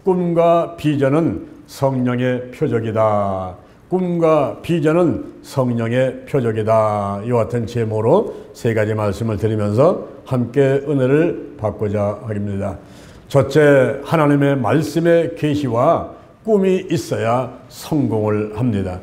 꿈과 비전은 성령의 표적이다. 꿈과 비전은 성령의 표적이다. 이와 같은 제목으로 세 가지 말씀을 드리면서 함께 은혜를 받고자 합니다. 첫째, 하나님의 말씀의 계시와 꿈이 있어야 성공을 합니다.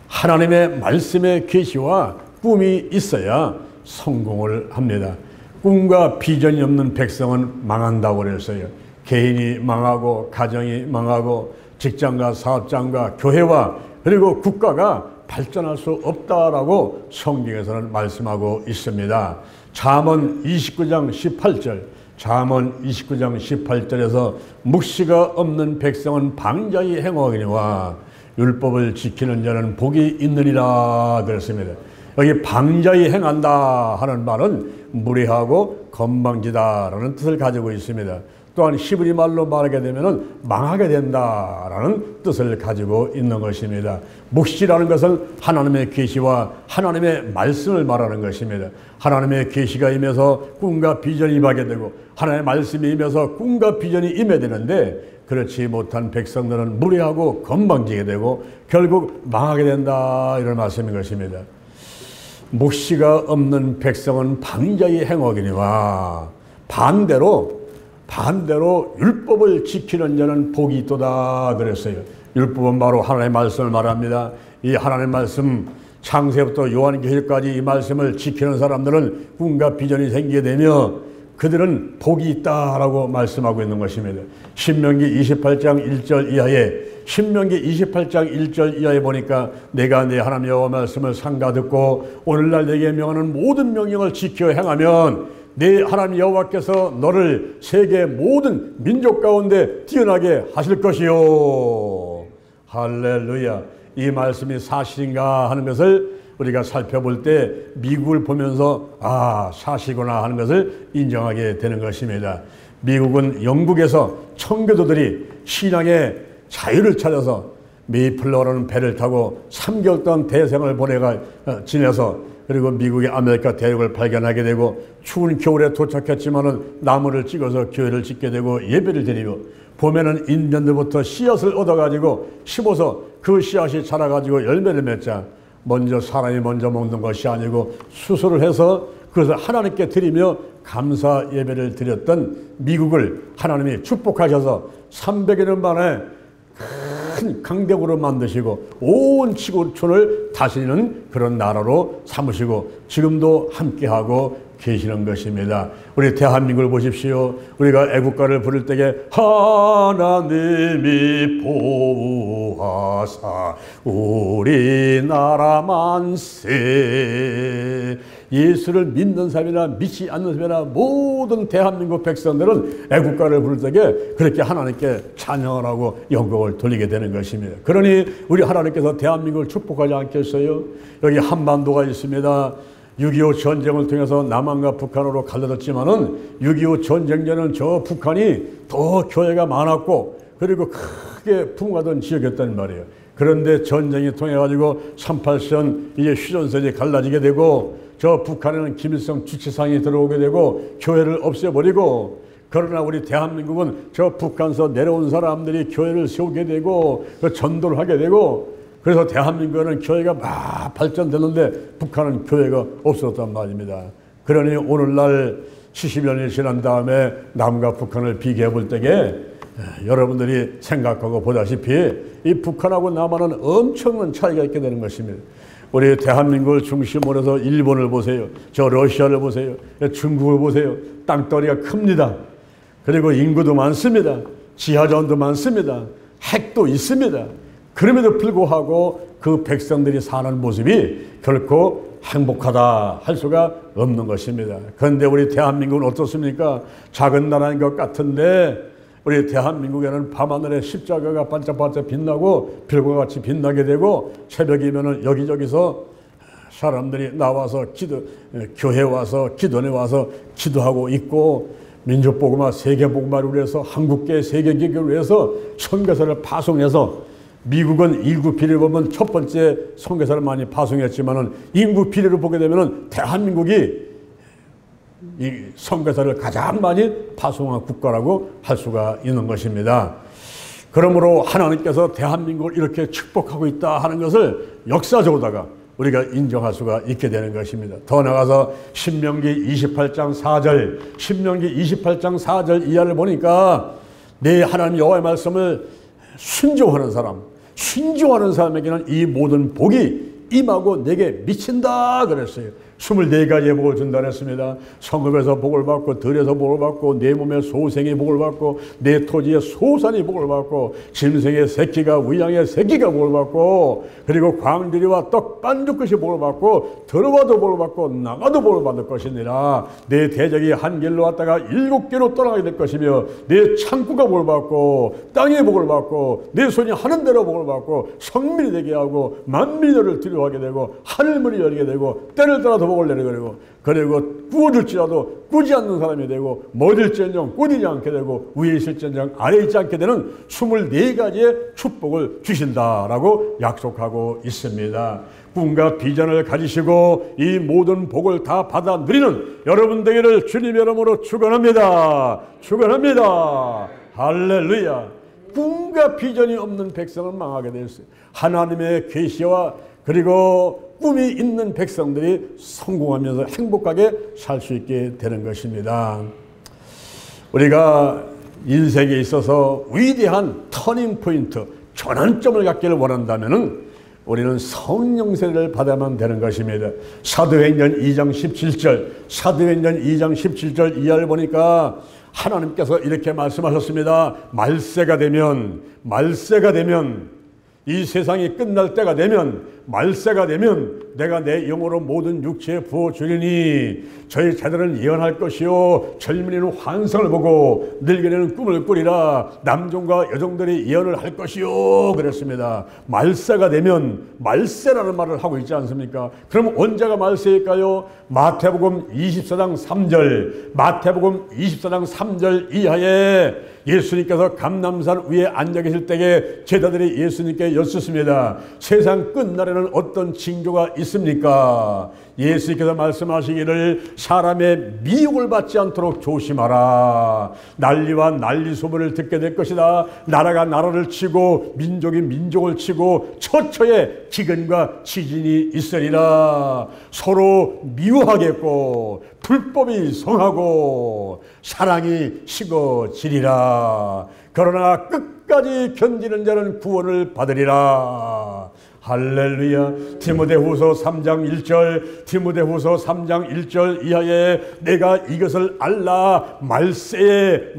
하나님의 말씀의 계시와 꿈이 있어야 성공을 합니다. 꿈과 비전이 없는 백성은 망한다고 그랬어요. 개인이 망하고 가정이 망하고 직장과 사업장과 교회와 그리고 국가가 발전할 수 없다라고 성경에서는 말씀하고 있습니다. 잠언 29장 18절, 잠언 29장 18절에서 묵시가 없는 백성은 방자히 행하거니와 율법을 지키는 자는 복이 있느니라 그랬습니다. 여기 방자히 행한다 하는 말은 무례하고 건방지다라는 뜻을 가지고 있습니다. 또한 히브리 말로 말하게 되면 망하게 된다라는 뜻을 가지고 있는 것입니다. 묵시라는 것은 하나님의 계시와 하나님의 말씀을 말하는 것입니다. 하나님의 계시가 임해서 꿈과 비전이 임하게 되고 하나님의 말씀이 임해서 꿈과 비전이 임해야 되는데 그렇지 못한 백성들은 무례하고 건방지게 되고 결국 망하게 된다, 이런 말씀인 것입니다. 묵시가 없는 백성은 방자히 행하거니와 반대로 율법을 지키는 자는 복이 있도다 그랬어요. 율법은 바로 하나님의 말씀을 말합니다. 이 하나님의 말씀, 창세부터 요한계시까지 이 말씀을 지키는 사람들은 꿈과 비전이 생기게 되며 그들은 복이 있다라고 말씀하고 있는 것입니다. 신명기 28장 1절 이하에 보니까 내가 내 하나님 여호와 말씀을 삼가 듣고 오늘날 내게 명하는 모든 명령을 지켜 행하면 내 하나님 여호와께서 너를 세계 모든 민족 가운데 뛰어나게 하실 것이요. 할렐루야. 이 말씀이 사실인가 하는 것을 우리가 살펴볼 때 미국을 보면서 사실이구나 하는 것을 인정하게 되는 것입니다. 미국은 영국에서 청교도들이 신앙의 자유를 찾아서 메이플러라는 배를 타고 3개월 동안 대생을 지내서 그리고 미국의 아메리카 대륙을 발견하게 되고 추운 겨울에 도착했지만은 나무를 찍어서 교회를 짓게 되고 예배를 드리고 봄에는 인디언들부터 씨앗을 얻어가지고 심어서 그 씨앗이 자라가지고 열매를 맺자 사람이 먼저 먹는 것이 아니고 수술을 해서 그것을 하나님께 드리며 감사 예배를 드렸던 미국을 하나님이 축복하셔서 300여 년 만에 큰 강대국으로 만드시고 온 지구촌을 다스리는 그런 나라로 삼으시고 지금도 함께하고 계시는 것입니다. 우리 대한민국을 보십시오. 우리가 애국가를 부를 때에 하나님이 보호하사 우리나라 만세, 예수를 믿는 사람이나 믿지 않는 사람이나 모든 대한민국 백성들은 애국가를 부를 때에 그렇게 하나님께 찬양을 하고 영광을 돌리게 되는 것입니다. 그러니 우리 하나님께서 대한민국을 축복하지 않겠어요? 여기 한반도가 있습니다. 6.25 전쟁을 통해서 남한과 북한으로 갈라졌지만은 6.25 전쟁 전에는 저 북한이 더 교회가 많았고 그리고 크게 풍화된 지역이었단 말이에요. 그런데 전쟁이 통해 가지고 38선 이제 휴전선이 갈라지게 되고 저 북한에는 김일성 주치상이 들어오게 되고 교회를 없애버리고, 그러나 우리 대한민국은 저 북한에서 내려온 사람들이 교회를 세우게 되고 그 전도를 하게 되고, 그래서 대한민국은 교회가 막 발전되는데 북한은 교회가 없었단 말입니다. 그러니 오늘날 70여 년이 지난 다음에 남과 북한을 비교해 볼 때에 여러분들이 생각하고 보다시피 이 북한하고 남한은 엄청난 차이가 있게 되는 것입니다. 우리 대한민국을 중심으로 해서 일본을 보세요. 저 러시아를 보세요. 중국을 보세요. 땅덩어리가 큽니다. 그리고 인구도 많습니다. 지하자원도 많습니다. 핵도 있습니다. 그럼에도 불구하고 그 백성들이 사는 모습이 결코 행복하다 할 수가 없는 것입니다. 그런데 우리 대한민국은 어떻습니까? 작은 나라인 것 같은데 우리 대한민국에는 밤하늘에 십자가가 반짝반짝 빛나고 별과 같이 빛나게 되고, 새벽이면은 여기저기서 사람들이 나와서 교회 와서 기도원에 와서 기도하고 있고, 민족복음화 세계복음화를 위해서 한국계 세계기교를 위해서 선교사를 파송해서, 미국은 인구 비례를 보면 첫 번째 선교사를 많이 파송했지만은 인구 비례를 보게 되면은 대한민국이 이 선교사를 가장 많이 파송한 국가라고 할 수가 있는 것입니다. 그러므로 하나님께서 대한민국을 이렇게 축복하고 있다 하는 것을 역사적으로다가 우리가 인정할 수가 있게 되는 것입니다. 더 나아가서 신명기 28장 4절, 신명기 28장 4절 이하를 보니까 내 하나님 여호와의 말씀을 순종하는 사람에게는 이 모든 복이 임하고 내게 미친다 그랬어요. 24가지의 복을 준다 그랬습니다. 성읍에서 복을 받고, 들에서 복을 받고, 내 몸의 소생이 복을 받고, 내 토지의 소산이 복을 받고, 짐승의 새끼가, 위양의 새끼가 복을 받고, 그리고 광들이와 떡 반죽것이 복을 받고, 들어와도 복을 받고, 나가도 복을 받을 것이니라. 내 대적이 한 길로 왔다가 7개로 떠나게 될 것이며, 내 창구가 복을 받고, 땅의 복을 받고, 내 손이 하는 대로 복을 받고, 성민이 되게 하고, 만민이 너를 두려워하게 되고, 하늘문이 열리게 되고, 때를 따라서 복을 내리고, 그리고 꾸어줄지라도 꾸지 않는 사람이 되고, modil지언정 꾸디지 않게 되고, 위에 있을지언정 아래에 있지 않게 되는 24가지의 축복을 주신다라고 약속하고 있습니다. 꿈과 비전을 가지시고 이 모든 복을 다 받아 누리는 여러분 되기를 주님의 이름으로 축원합니다. 축원합니다. 할렐루야. 꿈과 비전이 없는 백성은 망하게 되었어요. 하나님의 계시와 그리고 꿈이 있는 백성들이 성공하면서 행복하게 살 수 있게 되는 것입니다. 우리가 인생에 있어서 위대한 터닝 포인트, 전환점을 갖기를 원한다면 우리는 성령 세례를 받아야만 되는 것입니다. 사도행전 2장 17절, 사도행전 2장 17절 이하를 보니까 하나님께서 이렇게 말씀하셨습니다. 말세가 되면 이 세상이 끝날 때가 되면, 말세가 되면 내가 내 영으로 모든 육체에 부어주리니 저희 자들은 예언할 것이요 젊은이는 환상을 보고 늙은이는 꿈을 꾸리라. 남종과 여종들이 예언을 할 것이요 그랬습니다. 말세가 되면, 말세라는 말을 하고 있지 않습니까? 그럼 언제가 말세일까요? 마태복음 24장 3절, 마태복음 24장 3절 이하에 예수님께서 감람산 위에 앉아 계실 때에 제자들이 예수님께 여쭙습니다. 세상 끝날에는 어떤 징조가 있습니까? 예수님께서 말씀하시기를 사람의 미혹을 받지 않도록 조심하라. 난리와 난리 소문을 듣게 될 것이다. 나라가 나라를 치고 민족이 민족을 치고 처처에 기근과 지진이 있으리라. 서로 미워하겠고 불법이 성하고 사랑이 식어지리라. 그러나 끝까지 견디는 자는 구원을 받으리라. 할렐루야. 디모데후서 3장 1절, 디모데후서 3장 1절 이하에 내가 이것을 알라. 말세에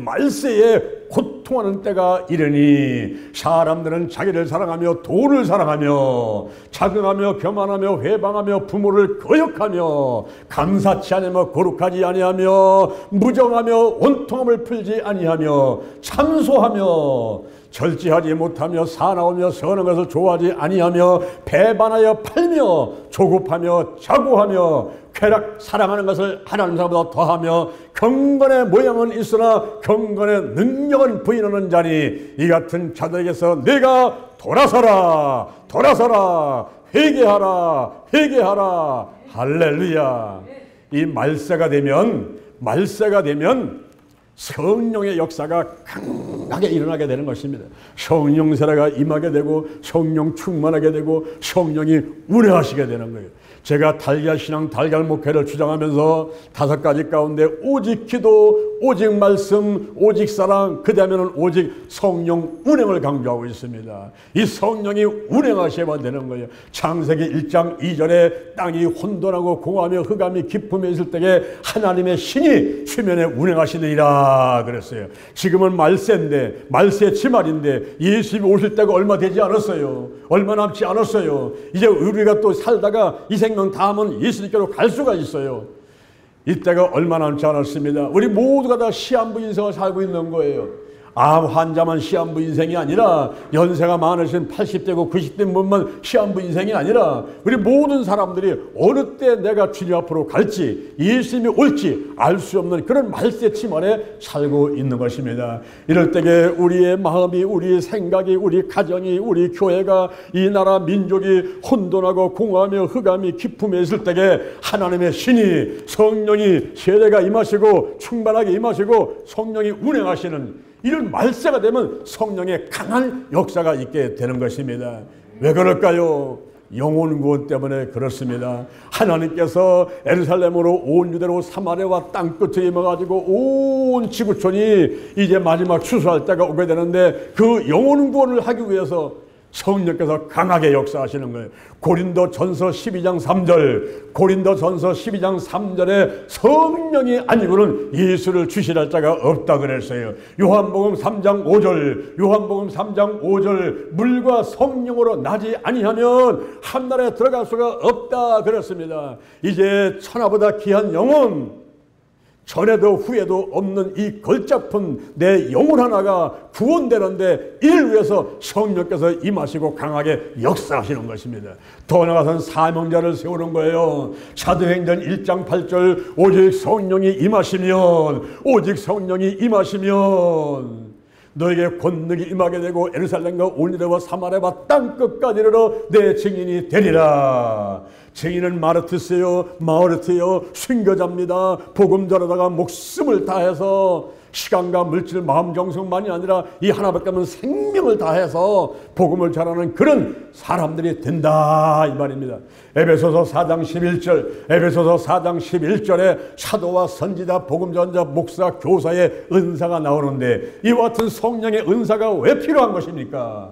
고통하는 때가 이르니 사람들은 자기를 사랑하며 돈을 사랑하며 자긍하며 교만하며 회방하며 부모를 거역하며 감사치 아니하며 거룩하지 아니하며 무정하며 원통함을 풀지 아니하며 참소하며 절제하지 못하며 사나우며 선한 것을 좋아하지 아니하며 배반하여 팔며 조급하며 자고하며 쾌락 사랑하는 것을 하나님 사람보다 더하며 경건의 모양은 있으나 경건의 능력은 부인하는 자니 이 같은 자들에게서 내가 돌아서라 회개하라. 할렐루야. 이 말세가 되면 성령의 역사가 강하게 일어나게 되는 것입니다. 성령 세례가 임하게 되고 성령 충만하게 되고 성령이 운행하시게 되는 거예요. 제가 달걀 신앙, 달걀 목회를 주장하면서 5가지 가운데 오직 기도, 오직 말씀, 오직 사랑, 그 다음에는 오직 성령 운행을 강조하고 있습니다. 이 성령이 운행하셔야 되는 거예요. 창세기 1장 2절에 땅이 혼돈하고 공허하며 흑암이 깊음에 있을 때에 하나님의 신이 수면에 운행하시느니라 그랬어요. 지금은 말세인데, 말세 치말인데 예수님이 오실 때가 얼마 되지 않았어요. 얼마 남지 않았어요. 이제 우리가 또 살다가 이 생명 다음은 예수님께로 갈 수가 있어요. 이때가 얼마 남지 않았습니다. 우리 모두가 다 시한부 인생을 살고 있는 거예요. 암 환자만 시한부 인생이 아니라 연세가 많으신 80대고 90대 분만 시한부 인생이 아니라 우리 모든 사람들이 어느 때 내가 주님 앞으로 갈지 예수님이 올지 알 수 없는 그런 말세 치말에 살고 있는 것입니다. 이럴 때에 우리의 마음이, 우리의 생각이, 우리 가정이, 우리 교회가, 이 나라 민족이 혼돈하고 공허하며 흑암이 깊음에 있을 때에 하나님의 신이, 성령이 세례가 임하시고 충만하게 임하시고 성령이 운행하시는 이럴 늘 말세가 되면 성령의 강한 역사가 있게 되는 것입니다. 왜 그럴까요? 영혼 구원 때문에 그렇습니다. 하나님께서 예루살렘으로 온 유대로 사마리아와 땅끝에 임해가지고 온 지구촌이 이제 마지막 추수할 때가 오게 되는데 그 영혼 구원을 하기 위해서 성령께서 강하게 역사하시는 거예요. 고린도전서 12장 3절, 고린도전서 12장 3절에 성령이 아니고는 예수를 주시할 자가 없다 그랬어요. 요한복음 3장 5절, 요한복음 3장 5절, 물과 성령으로 나지 아니하면 한나라에 들어갈 수가 없다 그랬습니다. 이제 천하보다 귀한 영혼, 전에도 후에도 없는 이 걸작품 내 영혼 하나가 구원되는데 이를 위해서 성령께서 임하시고 강하게 역사하시는 것입니다. 더 나아가서는 사명자를 세우는 거예요. 사도행전 1장 8절 오직 성령이 임하시면 너에게 권능이 임하게 되고 예루살렘과 온 유대와 사마리아와 땅끝까지 이르러 내 증인이 되리라. 증인은 마르티스요, 마오르트요, 순교자입니다. 복음 전하다가 목숨을 다해서 시간과 물질, 마음, 정성만이 아니라 이 하나밖에 없는 생명을 다해서 복음을 전하는 그런 사람들이 된다 이 말입니다. 에베소서 4장 11절, 에베소서 4장 11절에 사도와 선지자, 복음전자, 목사, 교사의 은사가 나오는데 이와 같은 성령의 은사가 왜 필요한 것입니까?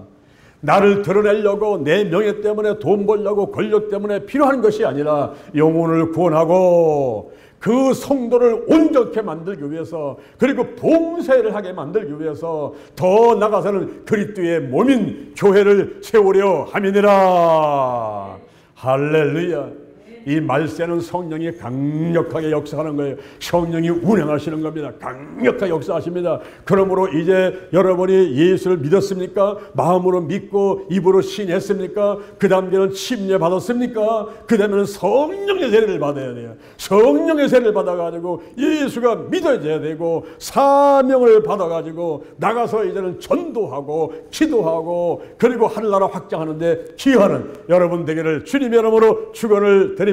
나를 드러내려고 내 명예 때문에 돈 벌려고 권력 때문에 필요한 것이 아니라 영혼을 구원하고 그 성도를 온전케 만들기 위해서 그리고 봉사를 하게 만들기 위해서 더 나아가서는 그리스도의 몸인 교회를 세우려 함이니라. 할렐루야. 이 말세는 성령이 강력하게 역사하는 거예요. 성령이 운행하시는 겁니다. 강력하게 역사하십니다. 그러므로 이제 여러분이 예수를 믿었습니까? 마음으로 믿고 입으로 신했습니까? 그 다음에는 침례 받았습니까? 그 다음에는 성령의 세례를 받아야 돼요. 성령의 세례를 받아가지고 예수가 믿어져야 되고 사명을 받아가지고 나가서 이제는 전도하고 기도하고 그리고 하늘나라 확장하는데 기여하는 여러분 되기를 주님의 이름으로 축원을 드립니다.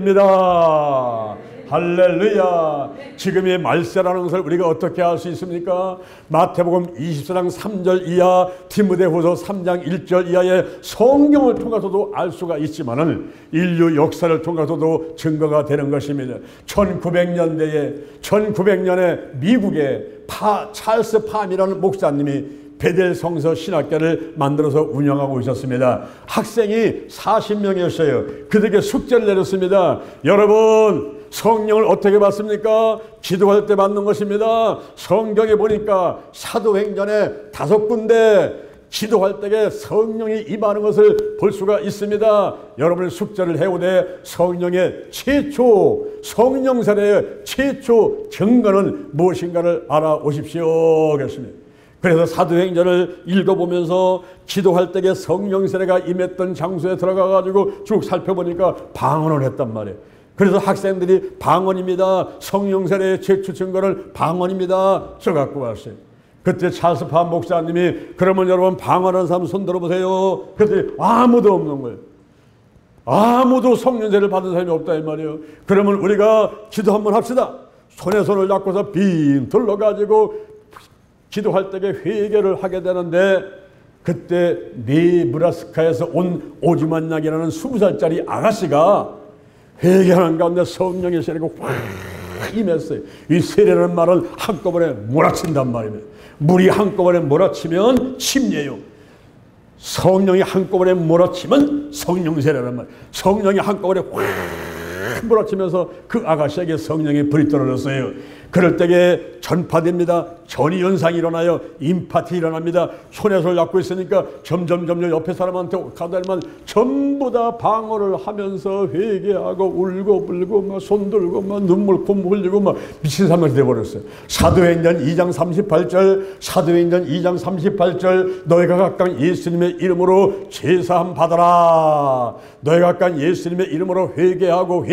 할렐루야. 지금의 말세라는 것을 우리가 어떻게 알 수 있습니까? 마태복음 24장 3절 이하, 디모데후서 3장 1절 이하의 성경을 통해서도 알 수가 있지만은 인류 역사를 통해서도 증거가 되는 것입니다. 1900년에 미국의 찰스 팜이라는 목사님이 베델 성서 신학교를 만들어서 운영하고 있었습니다. 학생이 40명이었어요. 그들에게 숙제를 내렸습니다. 여러분, 성령을 어떻게 받습니까? 기도할 때 받는 것입니다. 성경에 보니까 사도행전에 5군데 기도할 때에 성령이 임하는 것을 볼 수가 있습니다. 여러분의 숙제를 해오되 성령의 최초, 성령 세례의 최초 증거는 무엇인가를 알아오십시오. 그렇습니다. 그래서 사도행전을 읽어보면서 기도할 때에 성령 세례가 임했던 장소에 들어가가지고 쭉 살펴보니까 방언을 했단 말이에요. 그래서 학생들이 방언입니다. 성령 세례의 최초 증거를 방언입니다. 써갖고 왔어요. 그때 찰스 팜 목사님이 그러면 여러분 방언하는 사람 손 들어보세요. 그랬더니 아무도 없는 거예요. 아무도 성령 세례를 받은 사람이 없다 이 말이에요. 그러면 우리가 기도 한번 합시다. 손에 손을 잡고서 빙 둘러가지고 기도할 때에 회개를 하게 되는데 그때 네브라스카에서 온 오즈만약이라는 20살짜리 아가씨가 회개하는 가운데 성령의 세례가 확 임했어요. 이 세례라는 말은 한꺼번에 몰아친단 말입니다. 물이 한꺼번에 몰아치면 침례요. 성령이 한꺼번에 몰아치면 성령 세례란 말이에요. 성령이 한꺼번에 확 몰아치면서 그 아가씨에게 성령의 불이 떨어졌어요. 그럴 때에 전파됩니다. 전이현상이 일어나요. 임파티 일어납니다. 손에 손을 잡고 있으니까 점점 옆에 사람한테 가다니면 전부 다 방언을 하면서 회개하고 울고 불고 막 손 들고 막 눈물 콧물 흘리고 막 미친 사람이 되어버렸어요. 사도행전 2장 38절 너희가 각각 예수님의 이름으로 제사함 받아라. 너희가 각각 예수님의 이름으로 회개하고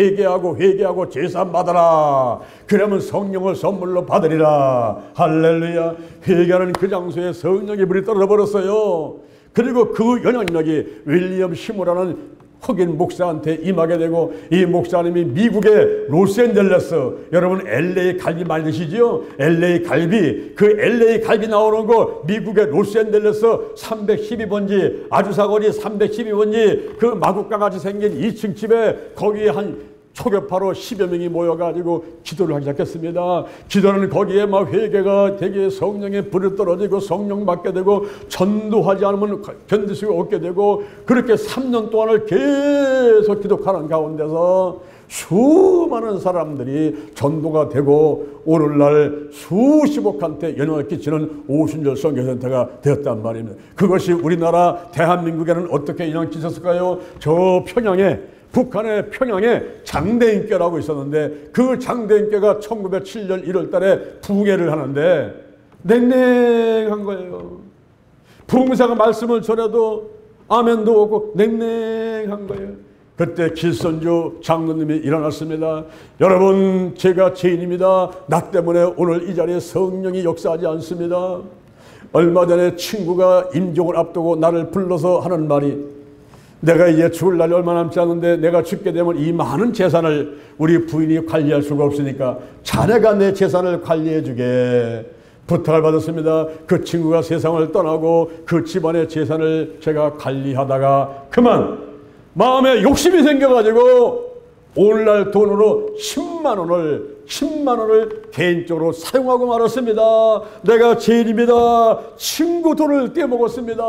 제사함 받아라. 그러면 성령을 선물로 받으리라. 할렐루야. 회개하는 그 장소에 성령의 불이 떨어져 버렸어요. 그리고 그 영향력이 윌리엄 시모라는 흑인 목사한테 임하게 되고, 이 목사님이 미국의 로스앤젤레스, 여러분 LA 갈비 많이 드시죠? LA 갈비, 그 LA 갈비 나오는 거 미국의 로스앤젤레스 312번지 아주사거리 312번지 그 마구간같이 생긴 2층 집에 거기에 한 초교파로 10여 명이 모여가지고 기도를 하기 시작했습니다. 기도는 거기에 막 회개가 되게 성령의 불이 떨어지고 성령 받게 되고 전도하지 않으면 견딜 수가 없게 되고, 그렇게 3년 동안을 계속 기도하는 가운데서 수많은 사람들이 전도가 되고 오늘날 수십억한테 영향을 끼치는 오순절 선교센터가 되었단 말입니다. 그것이 우리나라 대한민국에는 어떻게 영향을 끼쳤을까요? 저 평양에, 북한의 평양에 장대인교라고 있었는데, 그 장대인교가 1907년 1월 달에 부흥회를 하는데 냉랭한 거예요. 부흥사가 말씀을 전해도 아멘도 없고 냉랭한 거예요. 그때 길선주 장로님이 일어났습니다. 여러분, 제가 죄인입니다. 나 때문에 오늘 이 자리에 성령이 역사하지 않습니다. 얼마 전에 친구가 임종을 앞두고 나를 불러서 하는 말이, 내가 이제 죽을 날이 얼마 남지 않은데 내가 죽게 되면 이 많은 재산을 우리 부인이 관리할 수가 없으니까 자네가 내 재산을 관리해 주게 부탁을 받았습니다. 그 친구가 세상을 떠나고 그 집안의 재산을 제가 관리하다가 그만 마음에 욕심이 생겨가지고 오늘날 돈으로 10만 원을 개인적으로 사용하고 말았습니다. 내가 죄인입니다. 친구 돈을 떼먹었습니다.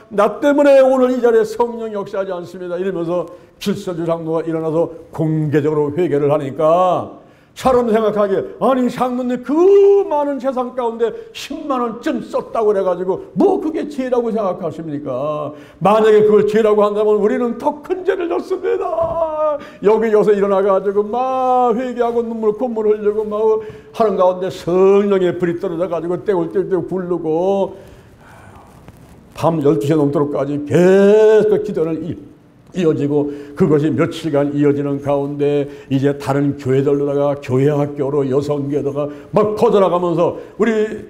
나 때문에 오늘 이 자리에 성령 역사하지 않습니다. 이러면서 길선주 장로가 일어나서 공개적으로 회개를 하니까 사람 생각하기에, 아니 장로님 그 많은 재산 가운데 10만 원쯤 썼다고 그래가지고 뭐 그게 죄라고 생각하십니까? 만약에 그걸 죄라고 한다면 우리는 더 큰 죄를 졌습니다. 여기서 일어나가지고 막 회개하고 콧물 흘리고 막 하는 가운데 성령의 불이 떨어져가지고 떼굴떼굴 굴르고 밤 12시 넘도록까지 계속 기도를 이어지고, 그것이 며칠간 이어지는 가운데 이제 다른 교회들로다가 교회 학교로 여성교회다가 막 퍼져나가면서 우리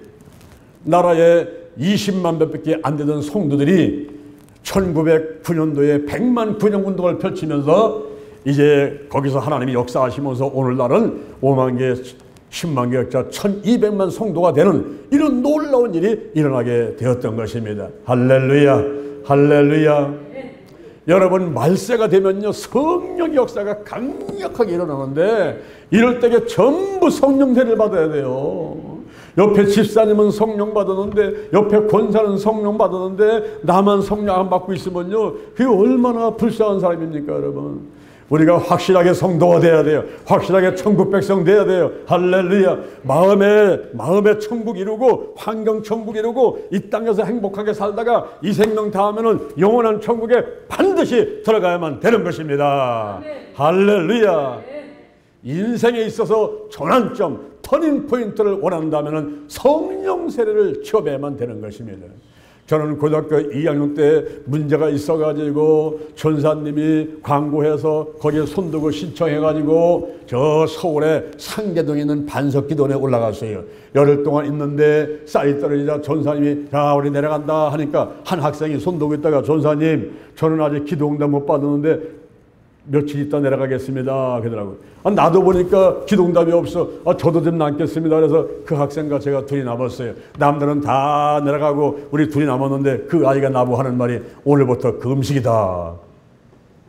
나라에 20만 명밖에 안 되던 성도들이 1909년도에 100만 군영 운동을 펼치면서 이제 거기서 하나님이 역사하시면서 오늘날은 5만 개, 10만 개역자 1200만 성도가 되는 이런 놀라운 일이 일어나게 되었던 것입니다. 할렐루야, 할렐루야. 여러분, 말세가 되면요 성령 역사가 강력하게 일어나는데, 이럴 때에 전부 성령 세례를 받아야 돼요. 옆에 집사님은 성령 받았는데, 옆에 권사는 성령 받았는데 나만 성령 안 받고 있으면요 그게 얼마나 불쌍한 사람입니까 여러분. 우리가 확실하게 성도가 돼야 돼요. 확실하게 천국 백성 돼야 돼요. 할렐루야. 마음의 천국 이루고 환경 천국 이루고 이 땅에서 행복하게 살다가 이 생명 다음에는 영원한 천국에 반드시 들어가야만 되는 것입니다. 할렐루야. 인생에 있어서 전환점, 터닝 포인트를 원한다면 성령 세례를 취업해야만 되는 것입니다. 저는 고등학교 2학년 때 문제가 있어가지고 전사님이 광고해서 거기에 손두고 신청해가지고 저 서울에 상계동에 있는 반석기도원에 올라갔어요. 열흘 동안 있는데 쌀이 떨어지자 전사님이 자 우리 내려간다 하니까 한 학생이 손두고 있다가 전사님 저는 아직 기도응답 못 받았는데 며칠 있다 내려가겠습니다 그러더라고요. 나도 보니까 기도응답이 없어. 저도 좀 남겠습니다. 그래서 그 학생과 제가 둘이 남았어요. 남들은 다 내려가고 우리 둘이 남았는데 그 아이가 나보고 하는 말이 오늘부터 금식이다.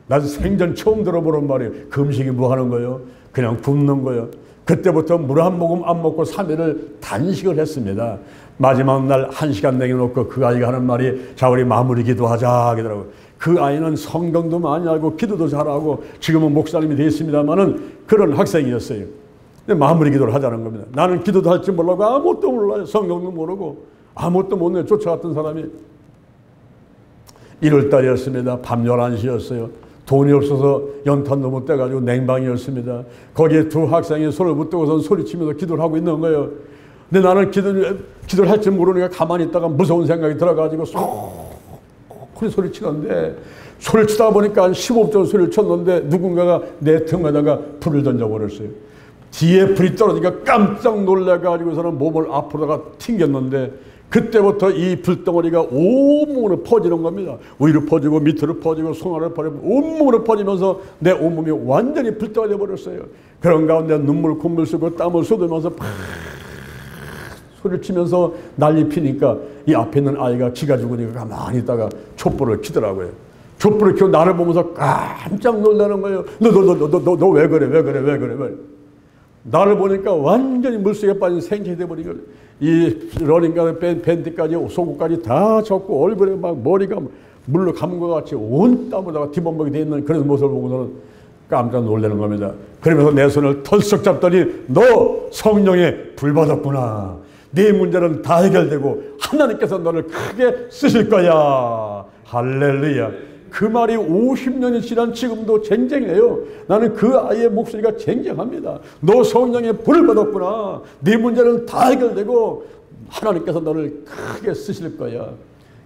난 생전 처음 들어보는 말이에요. 금식이 뭐 하는 거예요? 그냥 굶는 거예요. 그때부터 물 한 모금 안 먹고 3일을 단식을 했습니다. 마지막 날 1시간 내려놓고 그 아이가 하는 말이 자 우리 마무리 기도하자 그러더라고요. 그 아이는 성경도 많이 알고 기도도 잘하고 지금은 목사님이 되었습니다마는 그런 학생이었어요. 근데 마무리 기도를 하자는 겁니다. 나는 기도도 할 줄 몰라고 아무것도 몰라요. 성경도 모르고 아무것도 못 내 쫓아갔던 사람이 1월달이었습니다. 밤 11시였어요. 돈이 없어서 연탄도 못 떼가지고 냉방이었습니다. 거기에 두 학생이 손을 붙들고서 소리치면서 기도를 하고 있는 거예요. 근데 나는 기도를 할 줄 모르니까 가만히 있다가 무서운 생각이 들어가지고 소리 치는데 소리를 치다 보니까 한 15분 소리를 쳤는데 누군가가 내 등에다가 불을 던져버렸어요. 뒤에 불이 떨어지니까 깜짝 놀라가지고서는 몸을 앞으로다가 튕겼는데 그때부터 이 불덩어리가 온몸으로 퍼지는 겁니다. 위로 퍼지고 밑으로 퍼지고 손아래로 퍼지고 온몸으로 퍼지면서 내 온몸이 완전히 불덩어리 되어버렸어요. 그런 가운데 눈물 콧물 쓰고 땀을 쏟으면서 팍 소리를 치면서 난리 피니까 이 앞에 있는 아이가 기가 죽으니까 가만히 있다가 촛불을 켜더라고요. 촛불을 켜고 나를 보면서 깜짝 놀라는 거예요. 너 왜 그래 왜 그래 왜 그래 왜. 나를 보니까 완전히 물속에 빠진 생쥐가 돼버린 거예요. 이 러닝가 밴드까지 속옷까지 다 젖고 얼굴에 막 머리가 물로 감은 것 같이 온 땀으로다가 뒤범벅이 돼 있는 그런 모습을 보고서는 깜짝 놀라는 겁니다. 그러면서 내 손을 털썩 잡더니 너 성령에 불 받았구나. 네 문제는 다 해결되고 하나님께서 너를 크게 쓰실 거야. 할렐루야. 그 말이 50년이 지난 지금도 쟁쟁해요. 나는 그 아이의 목소리가 쟁쟁합니다. 너 성령에 불을 받았구나. 네 문제는 다 해결되고 하나님께서 너를 크게 쓰실 거야.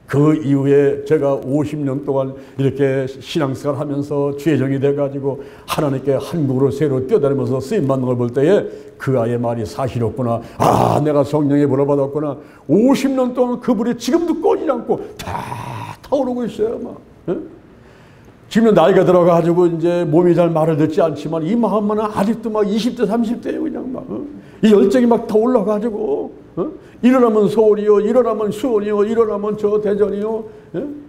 그 이후에 제가 50년 동안 이렇게 신앙생활 하면서 죄정이 돼가지고 하나님께 한국으로 새로 뛰어다니면서 쓰임받는 걸 볼 때에 그 아이의 말이 사실이었구나. 아, 내가 성령에 불을 받았구나. 50년 동안 그 불이 지금도 꺼지지 않고 다 타오르고 있어요. 막. 지금 나이가 들어가지고 이제 몸이 잘 말을 듣지 않지만 이 마음만은 아직도 막 20대 30대예요. 그냥 막 이 열정이 막 더 올라가지고 일어나면 서울이요, 일어나면 수원이요, 일어나면 저 대전이요,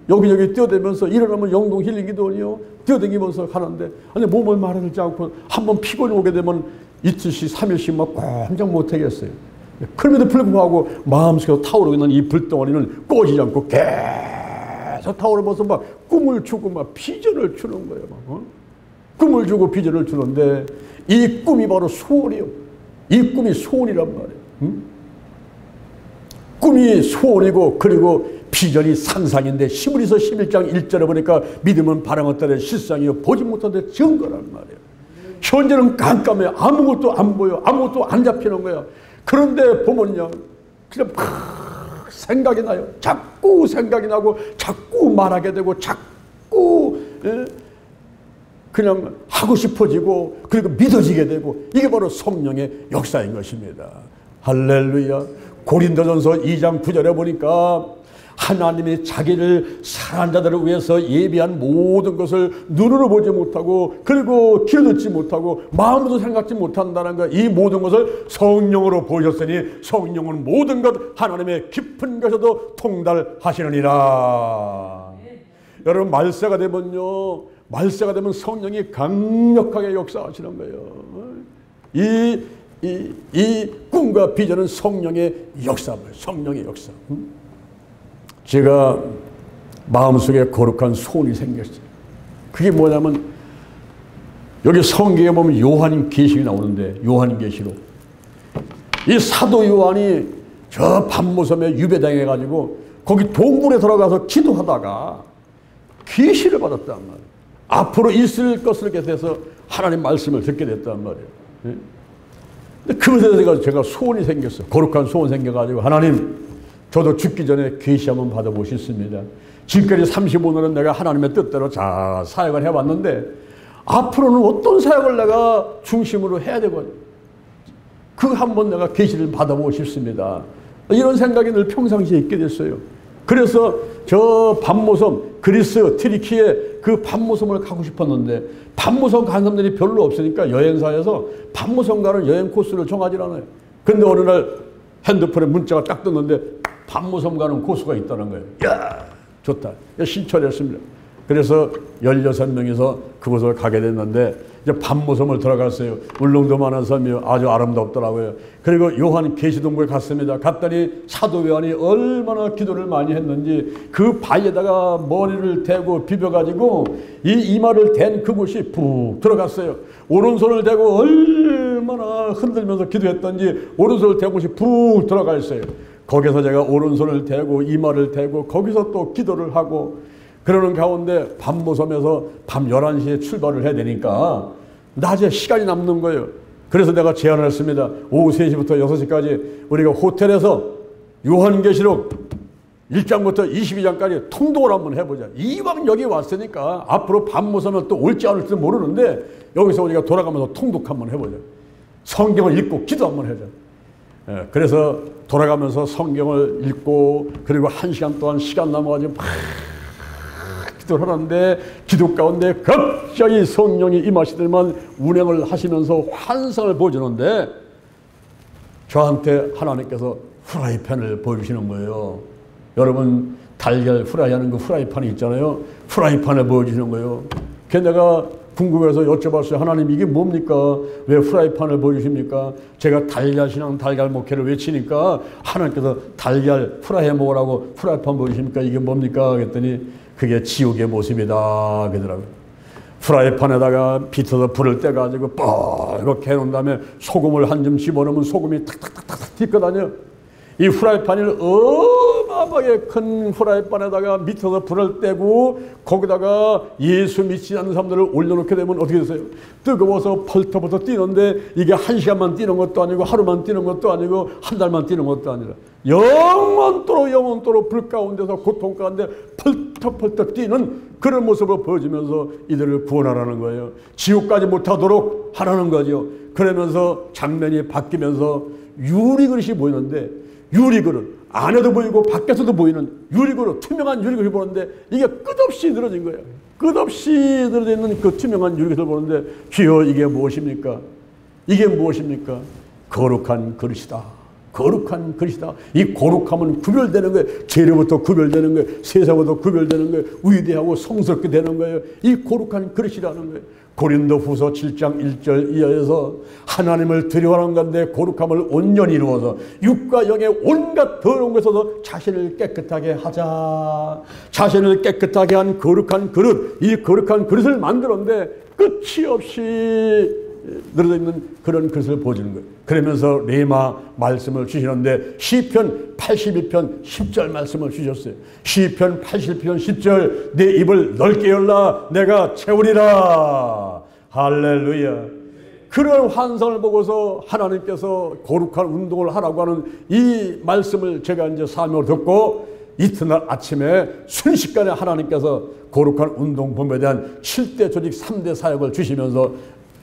여기저기 뛰어대면서 일어나면 영동 힐링기도원이요, 뛰어다니면서 가는데 아니 몸을 말을 듣지 않고 한번 피곤이 오게 되면 이틀씩 3일씩 막 꼼짝 못하겠어요. 그럼에도 불구하고 마음속에 타오르고 있는 이 불덩어리는 꺼지지 않고 계속 타오르면서 막 꿈을 주고 막 비전을 주는 거예요. 막, 꿈을 주고 비전을 주는데 이 꿈이 바로 소원이에요. 이 꿈이 소원이란 말이에요. 꿈이 소원이고 그리고 비전이 상상인데 히브리서 11장 1절에 보니까 믿음은 바람을 따라 실상이요 보지 못하되 증거란 말이에요. 현재는 깜깜해요. 아무것도 안 보여. 아무것도 안 잡히는 거예요. 그런데 보면요 그냥 막 생각이 나요. 자꾸 생각이 나고 자꾸 말하게 되고 자꾸 그냥 하고 싶어지고 그리고 믿어지게 되고 이게 바로 성령의 역사인 것입니다. 할렐루야. 고린도전서 2장 9절에 보니까 하나님이 자기를 사랑하는 자들을 위해서 예비한 모든 것을 눈으로 보지 못하고 그리고 귀로 듣지 못하고 마음으로 생각지 못한다는 것, 이 모든 것을 성령으로 보셨으니 성령은 모든 것 하나님의 깊은 것에도 통달하시느니라. 여러분 말세가 되면요, 말세가 되면 성령이 강력하게 역사하시는 거예요. 이 꿈과 비전은 성령의 역사입니다. 성령의 역사. 제가 마음속에 거룩한 소원이 생겼어요. 그게 뭐냐면 여기 성경에 보면 요한계시록이 나오는데 요한계시록 이 사도 요한이 저 밤모섬에 유배당해가지고 거기 동굴에 들어가서 기도하다가 계시를 받았단 말이에요. 앞으로 있을 것을 대해서 하나님 말씀을 듣게 됐단 말이에요. 근데 그것에 대해서 제가 소원이 생겼어요. 거룩한 소원 생겨가지고 하나님 저도 죽기 전에 계시 한번 받아보고 싶습니다. 지금까지 35년은 내가 하나님의 뜻대로 잘 사역을 해왔는데 앞으로는 어떤 사역을 내가 중심으로 해야 되거든요. 그 한번 내가 계시를 받아보고 싶습니다. 이런 생각이 늘 평상시에 있게 됐어요. 그래서 저 밤모섬 그리스 트리키에 그 밤모섬을 가고 싶었는데 밤모섬 간 사람들이 별로 없으니까 여행사에서 밤모섬 가는 여행 코스를 정하지 않아요. 근데 어느 날 핸드폰에 문자가 딱 떴는데 밤모섬 가는 코스가 있다는 거예요. 야 좋다. 신청했습니다. 그래서 16명이서 그곳을 가게 됐는데 이제 밤모섬을 들어갔어요. 울릉도 많은 섬이 아주 아름답더라고요. 그리고 요한 계시동굴에 갔습니다. 갔더니 사도 요한이 얼마나 기도를 많이 했는지 그 바위에다가 머리를 대고 비벼가지고 이 이마를 댄 그곳이 푹 들어갔어요. 오른손을 대고 얼마나 흔들면서 기도했던지 오른손을 대고 곳이 푹 들어가 있어요. 거기서 제가 오른손을 대고 이마를 대고 거기서 또 기도를 하고 그러는 가운데 밤모섬에서 밤 11시에 출발을 해야 되니까 낮에 시간이 남는 거예요. 그래서 내가 제안을 했습니다. 오후 3시부터 6시까지 우리가 호텔에서 요한계시록 1장부터 22장까지 통독을 한번 해보자. 이왕 여기 왔으니까 앞으로 밤모섬은 또 올지 안 올지도 모르는데 여기서 우리가 돌아가면서 통독 한번 해보자. 성경을 읽고 기도 한번 하자. 그래서 돌아가면서 성경을 읽고 그리고 1시간 동안 시간 남아가지고 막 기도를 하는데 기도 가운데 갑자기 성령이 임하시더만 운행을 하시면서 환상을 보여주는데 저한테 하나님께서 후라이팬을 보여주시는 거예요. 여러분 달걀 후라이 하는 그 후라이팬이 있잖아요. 후라이팬을 보여주시는 거예요. 그래서 내가 궁금해서 여쭤봤어요. 하나님 이게 뭡니까? 왜 후라이팬을 보여주십니까? 제가 달걀 신앙 달걀 목회를 외치니까 하나님께서 달걀 후라이 먹으라고 후라이팬 보여주십니까? 이게 뭡니까? 그랬더니 그게 지옥의 모습이다 그러더라고요. 프라이팬에다가 비틀어서 불을 떼가지고 뻘겋게 해놓은 다음에 소금을 한 점 집어넣으면 소금이 탁탁탁탁 튀거든요. 이 프라이팬을 어마어마하게 큰 프라이팬에다가 밑에서 불을 떼고 거기다가 예수 믿지 않는 사람들을 올려놓게 되면 어떻게 되세요? 뜨거워서 펄터펄터 뛰는데 이게 1시간만 뛰는 것도 아니고 하루만 뛰는 것도 아니고 한 달만 뛰는 것도 아니라 영원토록 불 가운데서 고통 가운데 펄터펄터 뛰는 그런 모습을 보여주면서 이들을 구원하라는 거예요. 지옥까지 못하도록 하라는 거죠. 그러면서 장면이 바뀌면서 유리그릇이 보이는데 유리그릇 안에도 보이고 밖에서도 보이는 유리그릇 투명한 유리그릇이 보는데 이게 끝없이 늘어진 거예요. 끝없이 늘어져 있는 그 투명한 유리그릇을 보는데 주여 이게 무엇입니까? 이게 무엇입니까? 거룩한 그릇이다. 거룩한 그릇이다. 이 거룩함은 구별되는 거예요. 죄로부터 구별되는 거예요. 세상으로부터 구별되는 거예요. 위대하고 성스럽게 되는 거예요. 이 거룩한 그릇이라는 거예요. 고린도후서 7장 1절 이하에서 하나님을 두려워하는 가운데 거룩함을 온전히 이루어서 육과 영의 온갖 더러운 것에서 자신을 깨끗하게 하자. 자신을 깨끗하게 한 거룩한 그릇, 이 거룩한 그릇을 만들었는데 끝이 없이 늘어져 있는 그런 그릇을 보여주는 거예요. 그러면서 레마 말씀을 주시는데 시편 82편 10절 말씀을 주셨어요. 시편 82편 10절 내 입을 넓게 열라 내가 채우리라. 할렐루야. 그런 환상을 보고서 하나님께서 거룩한 운동을 하라고 하는 이 말씀을 제가 이제 사명을 듣고 이튿날 아침에 순식간에 하나님께서 거룩한 운동 본부에 대한 7대 조직 3대 사역을 주시면서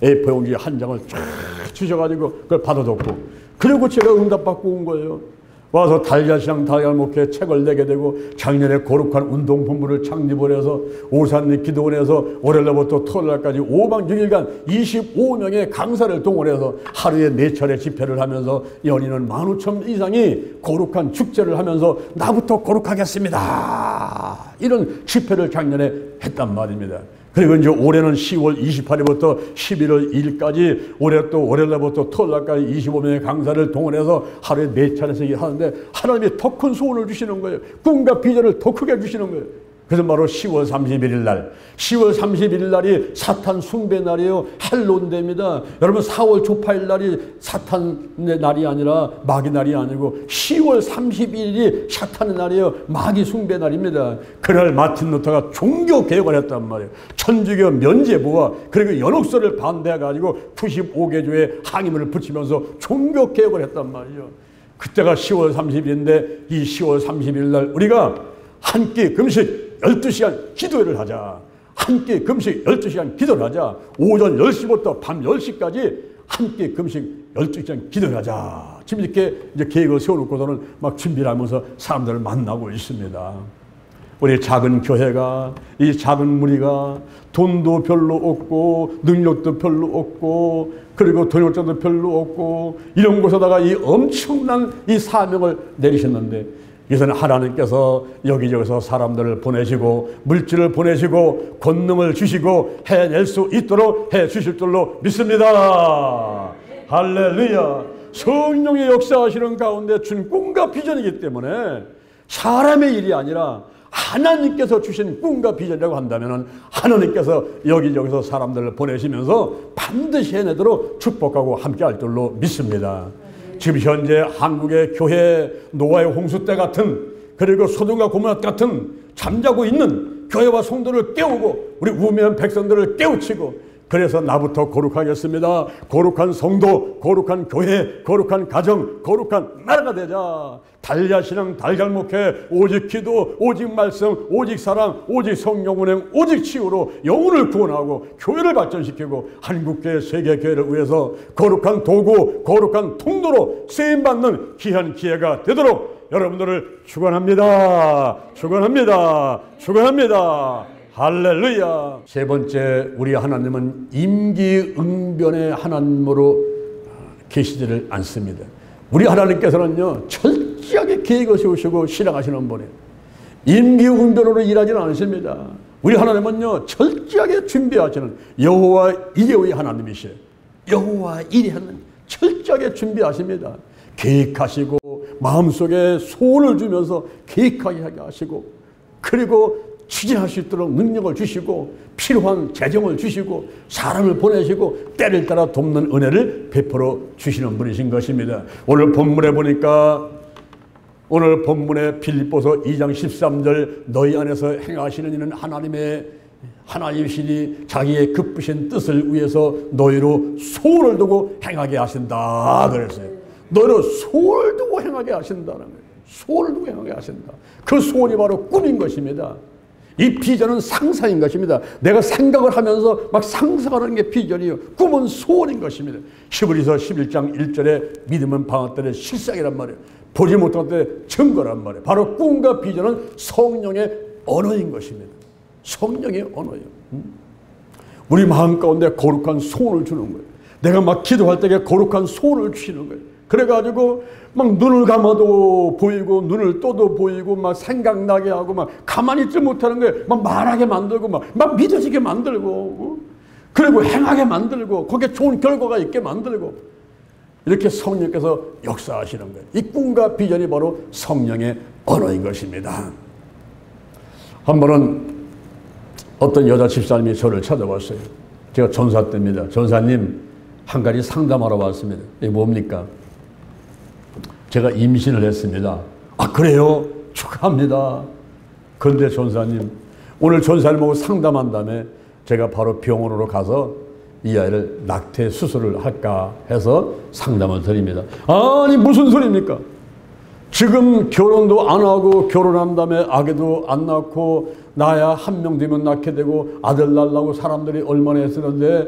A4 용지 한 장을 쫙 주셔가지고 그걸 받아줬고 그리고 제가 응답받고 온 거예요. 와서 달걀시장 달걀목회 책을 내게 되고 작년에 거룩한 운동본부를 창립을 해서 오산리 기도원에서 월요일부터 토요일까지 5박 6일간 25명의 강사를 동원해서 하루에 4차례 집회를 하면서 연인은 15,000 이상이 거룩한 축제를 하면서 나부터 거룩하겠습니다. 이런 집회를 작년에 했단 말입니다. 그리고 이제 올해는 10월 28일부터 11월 2일까지 올해 또 월요일부터 토요일까지 25명의 강사를 동원해서 하루에 4차례씩 하는데 하나님이 더 큰 소원을 주시는 거예요. 꿈과 비전을 더 크게 주시는 거예요. 그래서 바로 10월 31일 날 10월 31일 날이 사탄 숭배 날이에요. 할로운데입니다. 여러분 4월 초파일 날이 사탄의 날이 아니라 마귀 날이 아니고 10월 31일이 사탄의 날이에요. 마귀 숭배 날입니다. 그날 마틴 루터가 종교 개혁을 했단 말이에요. 천주교 면죄부와 그리고 연옥설을 반대해가지고 95개 교회 항의문을 붙이면서 종교 개혁을 했단 말이죠. 그때가 10월 30일인데 이 10월 30일 날 우리가 한 끼 금식 12시간 기도를 하자. 한 끼 금식 12시간 기도를 하자. 오전 10시부터 밤 10시까지 한 끼 금식 12시간 기도를 하자. 지금 이렇게 이제 계획을 세워놓고서는 막 준비를 하면서 사람들을 만나고 있습니다. 우리 작은 교회가, 이 작은 무리가 돈도 별로 없고 능력도 별로 없고 그리고 동역자도 별로 없고 이런 곳에다가 이 엄청난 이 사명을 내리셨는데 이것은 하나님께서 여기저기서 사람들을 보내시고 물질을 보내시고 권능을 주시고 해낼 수 있도록 해 주실 줄로 믿습니다. 할렐루야. 성령의 역사하시는 가운데 준 꿈과 비전이기 때문에 사람의 일이 아니라 하나님께서 주신 꿈과 비전이라고 한다면 하나님께서 여기저기서 사람들을 보내시면서 반드시 해내도록 축복하고 함께할 줄로 믿습니다. 지금 현재 한국의 교회 노아의 홍수 때 같은 그리고 소돔과 고모라 같은 잠자고 있는 교회와 성도를 깨우고 우리 우매한 백성들을 깨우치고 그래서 나부터 거룩하겠습니다. 거룩한 성도, 거룩한 교회, 거룩한 가정, 거룩한 나라가 되자. 달야신앙, 달갈목회, 오직 기도, 오직 말씀, 오직 사랑, 오직 성령 운행, 오직 치유로 영혼을 구원하고 교회를 발전시키고 한국교회, 세계교회를 위해서 거룩한 도구, 거룩한 통로로 쓰임받는 귀한 기회가 되도록 여러분들을 축원합니다. 축원합니다. 축원합니다. 할렐루야. 세 번째, 우리 하나님은 임기응변의 하나님으로 계시지를 않습니다. 우리 하나님께서는요, 철저하게 계획을 세우시고 실행하시는 분이에요. 임기응변으로 일하지는 않으십니다. 우리 하나님은요, 철저하게 준비하시는 여호와 이레의 하나님이시에요. 여호와 이레 하나님, 철저하게 준비하십니다. 계획하시고 마음속에 소원을 주면서 계획하게 하게 하시고, 그리고 추진할 수 있도록 능력을 주시고 필요한 재정을 주시고 사람을 보내시고 때를 따라 돕는 은혜를 베풀어 주시는 분이신 것입니다. 오늘 본문에 보니까, 오늘 본문에 빌립보서 2장 13절 너희 안에서 행하시는 이는 하나님이시니 자기의 급부신 뜻을 위해서 너희로 소원을 두고 행하게 하신다 그랬어요. 너희로 소원을 두고 행하게 하신다는 거예요. 소원을 두고 행하게 하신다. 그 소원이 바로 꿈인 것입니다. 이 비전은 상상인 것입니다. 내가 생각을 하면서 막 상상하는 게 비전이요. 꿈은 소원인 것입니다. 히브리서 11장 1절에 믿음은 방학 때의 실상이란 말이에요. 보지 못할 때 증거란 말이에요. 바로 꿈과 비전은 성령의 언어인 것입니다. 성령의 언어예요. 우리 마음 가운데 거룩한 소원을 주는 거예요. 내가 막 기도할 때 거룩한 소원을 주시는 거예요. 그래가지고 막 눈을 감아도 보이고 눈을 떠도 보이고 막 생각나게 하고 막 가만히 있지 못하는 거예요. 막 말하게 만들고 막 믿어지게 만들고 그리고 행하게 만들고 거기에 좋은 결과가 있게 만들고 이렇게 성령께서 역사하시는 거예요. 이 꿈과 비전이 바로 성령의 언어인 것입니다. 한 번은 어떤 여자 집사님이 저를 찾아왔어요. 제가 전사 때입니다. 전사님, 한 가지 상담하러 왔습니다. 이게 뭡니까? 제가 임신을 했습니다. 아, 그래요? 축하합니다. 그런데 전사님, 오늘 전사님하고 상담한 다음에 제가 바로 병원으로 가서 이 아이를 낙태 수술을 할까 해서 상담을 드립니다. 아니, 무슨 소리입니까? 지금 결혼도 안 하고 결혼한 다음에 아기도 안 낳고 나야 한 명 되면 낳게 되고 아들 낳으려고 사람들이 얼마나 애쓰는데,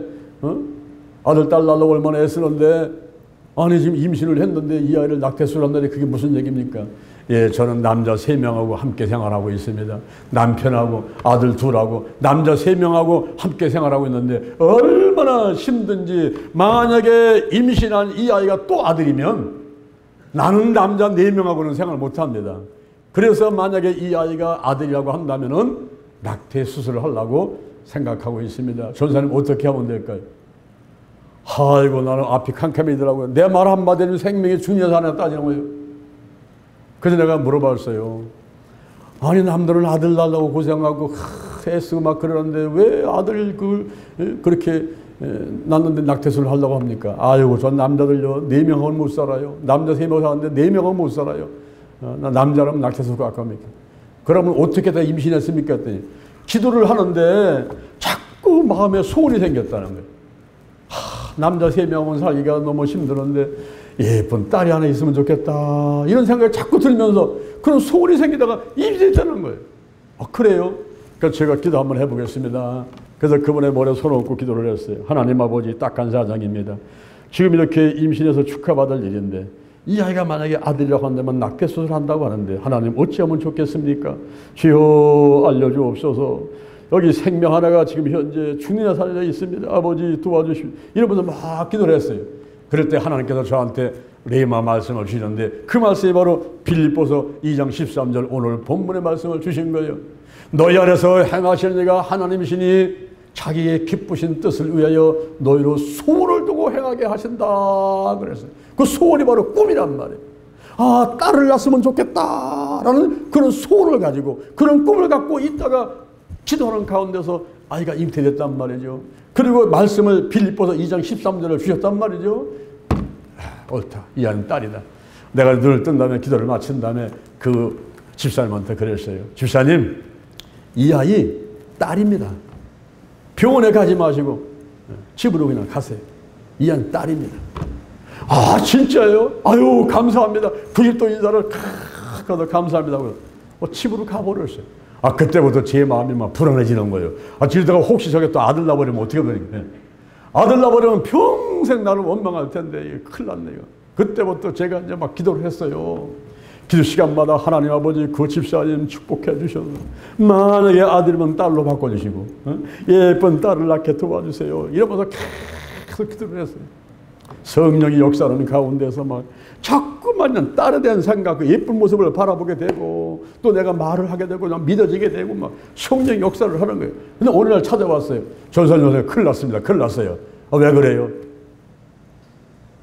아들 딸 낳으려고 얼마나 애쓰는데, 아니 지금 임신을 했는데 이 아이를 낙태수술 한다니 그게 무슨 얘기입니까? 예, 저는 남자 3명하고 함께 생활하고 있습니다. 남편하고 아들 2하고 남자 3명하고 함께 생활하고 있는데 얼마나 힘든지, 만약에 임신한 이 아이가 또 아들이면 나는 남자 4명하고는 생활 못합니다. 그래서 만약에 이 아이가 아들이라고 한다면은 낙태 수술을 하려고 생각하고 있습니다. 전사님, 어떻게 하면 될까요? 아이고, 나는 앞이 캄캄이더라고요. 내 말 한마디는 생명이 중요해서 하나 따지는 거예요. 그래서 내가 물어봤어요. 아니, 남들은 아들 낳으려고 고생하고 애쓰고 막 그러는데 왜 아들 그렇게 낳는데 낙태수를 하려고 합니까? 아이고, 전 남자들요 4명은 못 살아요. 남자 3명 사는데 4명은 못 살아요. 나 남자라면 낙태수가 아깝니까? 그러면 어떻게 다 임신했습니까? 했더니 기도를 하는데 자꾸 마음에 소원이 생겼다는 거예요. 남자 3명은 살기가 너무 힘들었는데 예쁜 딸이 하나 있으면 좋겠다, 이런 생각이 자꾸 들면서 그런 소원이 생기다가 임신했다는 거예요. 그래요? 그래서 제가 기도 한번 해보겠습니다. 그래서 그분의 머리에 손을 얹고 기도를 했어요. 하나님 아버지, 딱한 사장입니다. 지금 이렇게 임신해서 축하받을 일인데 이 아이가 만약에 아들이라고 한다면 낙태 수술을 한다고 하는데 하나님 어찌하면 좋겠습니까? 주여 알려주옵소서. 여기 생명 하나가 지금 현재 죽느냐 사느냐 있습니다. 아버지 도와주시오. 이러면서 막 기도를 했어요. 그럴 때 하나님께서 저한테 레마 말씀을 주시는데 그 말씀이 바로 빌립보서 2장 13절 오늘 본문의 말씀을 주신 거예요. 너희 안에서 행하시는 이가 하나님이시니 자기의 기쁘신 뜻을 위하여 너희로 소원을 두고 행하게 하신다 그랬어요. 그 소원이 바로 꿈이란 말이에요. 아, 딸을 낳았으면 좋겠다라는 그런 소원을 가지고 그런 꿈을 갖고 있다가 기도하는 가운데서 아이가 잉태됐단 말이죠. 그리고 말씀을 빌립보서 2장 13절을 주셨단 말이죠. 옳다, 이 아이는 딸이다. 내가 눈을 뜬 다음에 기도를 마친 다음에 그 집사님한테 그랬어요. 집사님, 이 아이 딸입니다. 병원에 가지 마시고 집으로 그냥 가세요. 이 안 딸입니다. 아, 진짜요? 아유, 감사합니다. 90도 인사를 가서 감사합니다. 집으로 가버렸어요. 아, 그때부터 제 마음이 막 불안해지는 거예요. 아, 지르다가 혹시 저게 또 아들 낳아버리면 어떻게 되겠냐. 아들 낳아버리면 평생 나를 원망할 텐데, 큰일 났네요. 그때부터 제가 이제 막 기도를 했어요. 기도 시간마다 하나님 아버지 그 집사님 축복해 주셔서 만약에 아들이면 딸로 바꿔주시고 예쁜 딸을 낳게 도와주세요. 이러면서 계속 기도를 했어요. 성령이 역사하는 가운데서 막 자꾸만 딸에 대한 생각, 그 예쁜 모습을 바라보게 되고 또 내가 말을 하게 되고 믿어지게 되고 막 성령이 역사를 하는 거예요. 근데 어느 날 찾아왔어요. 전사님, 큰일 났습니다. 큰일 났어요. 아, 왜 그래요?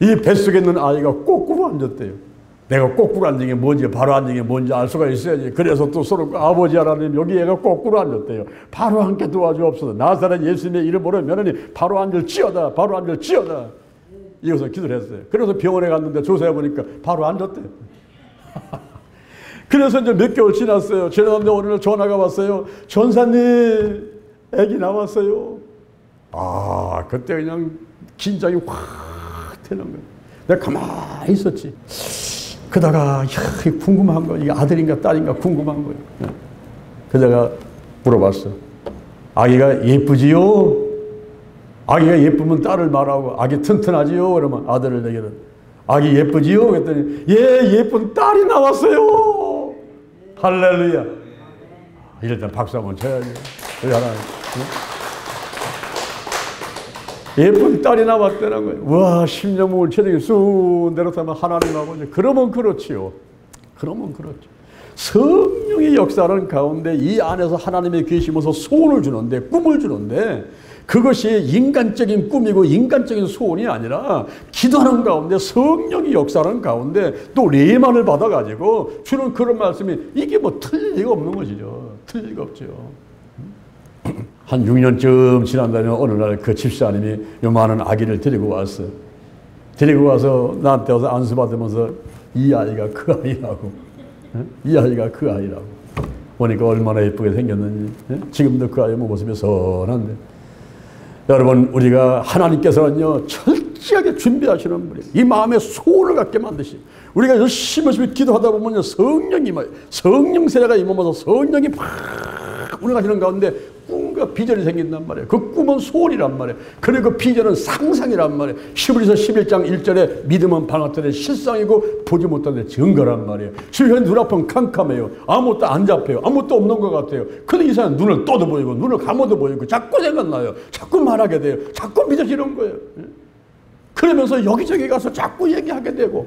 이 뱃속에 있는 아이가 거꾸로 앉았대요. 내가 거꾸로 앉은 게 뭔지, 바로 앉은 게 뭔지 알 수가 있어야지. 그래서 또 서로 아버지 하나님, 여기 얘가 거꾸로 앉았대요. 바로 앉게 도와주옵소서. 나사렛 예수님의 이름으로 면허니 바로 앉을지어다. 바로 앉을지어다. 이어서 기도를 했어요. 그래서 병원에 갔는데 조사해 보니까 바로 앉았대요. 그래서 이제 몇 개월 지났어요. 지났는데 오늘 전화가 왔어요. 전사님, 아기 나왔어요. 아, 그때 그냥 긴장이 확 되는 거예요. 내가 가만히 있었지. 그러다가 궁금한 거, 이게 아들인가 딸인가 궁금한 거예요. 그러다가 물어봤어. 아기가 예쁘지요? 아기가 예쁘면 딸을 말하고, 아기 튼튼하지요? 그러면 아들을 얘기를. 아기 예쁘지요? 그랬더니 예, 예쁜 딸이 나왔어요. 할렐루야. 이럴 땐 박수 한번 쳐야지. 우리 하나님. 예쁜 딸이 나왔다는 거예요. 와, 심령을 체력이 쑥 내려타면 하나님 아버지. 그러면 그렇지요. 그러면 그렇죠. 성령의 역사하는 가운데 이 안에서 하나님이 계시면서 소원을 주는데, 꿈을 주는데, 그것이 인간적인 꿈이고 인간적인 소원이 아니라 기도하는 가운데 성령이 역사하는 가운데 또 레마를 받아가지고 주는 그런 말씀이 이게 뭐 틀릴 리가 없는 것이죠. 틀릴 리가 없죠. 한 6년쯤 지난 다음에 어느 날 그 집사님이 요만한 아기를 데리고 왔어. 데리고 와서 나한테 와서 안수받으면서 이 아이가 그 아이라고. 이 아이가 그 아이라고. 보니까 얼마나 예쁘게 생겼는지. 지금도 그 아이의 모습이 선한데. 여러분, 우리가 하나님께서는요, 철저하게 준비하시는 분이에요. 이 마음에 소원을 갖게 만드시. 우리가 열심히 기도하다 보면요, 성령이 막, 성령 세례가 임하면서 성령이 팍 운행하시는 가운데 꿈과 비전이 생긴단 말이에요. 그 꿈은 소원이란 말이에요. 그리고 그 비전은 상상이란 말이에요. 히브리서 11장 1절에 믿음은 방앗간의 실상이고 보지 못하는 증거란 말이에요. 지금 눈앞은 캄캄해요. 아무것도 안 잡혀요. 아무것도 없는 것 같아요. 근데 이 사람 눈을 떠도 보이고 눈을 감아도 보이고 자꾸 생각나요. 자꾸 말하게 돼요. 자꾸 믿어지는 거예요. 그러면서 여기저기 가서 자꾸 얘기하게 되고